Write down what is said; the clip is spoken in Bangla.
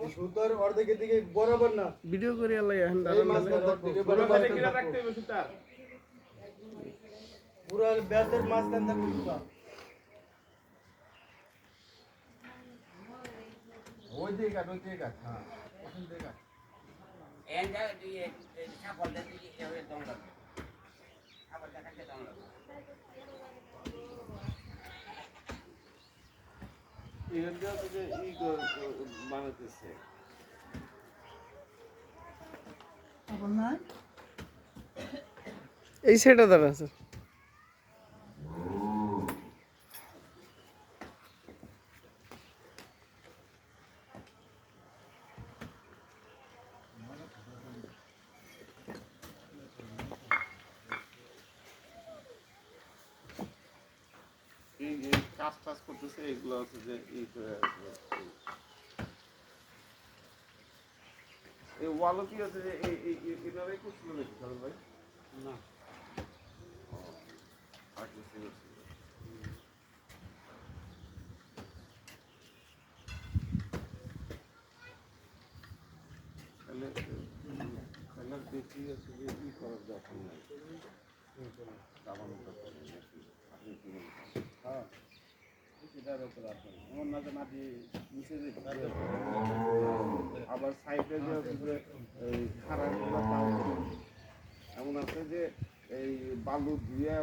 সুতার অর্ধেকের দিকে বরাবর না ভিডিও করে আল্লাহ এখন পুরো ব্যাসের মাঝখান থাকবে সুতা ওই দিকে কাট হ্যাঁ ওখান থেকে কাট এন্ডা দিয়ে ছাগল দিয়ে এভাবে দম লাগবে আবার দেখাতে দম লাগবে এখানটা থেকে বানাতেছে এই সাইডে দাঁড়া আছে এই কাজ টাজ করতেছে এগুলো হচ্ছে যে এই ওয়ালও কি আছে যে এভাবে করছিল নাকি সারুল ভাই না তাহলে দেখি হচ্ছে যে ই করার দরকার নাই দাবানোর দরকার নেই নাকি আপনি কি বলছেন হ্যাঁ সেটার উপর আছে এমন না যে মাটি নিচে যেতে আবার সাইডে যে এই খারাপ এমন আছে যে এই বালু দিয়ে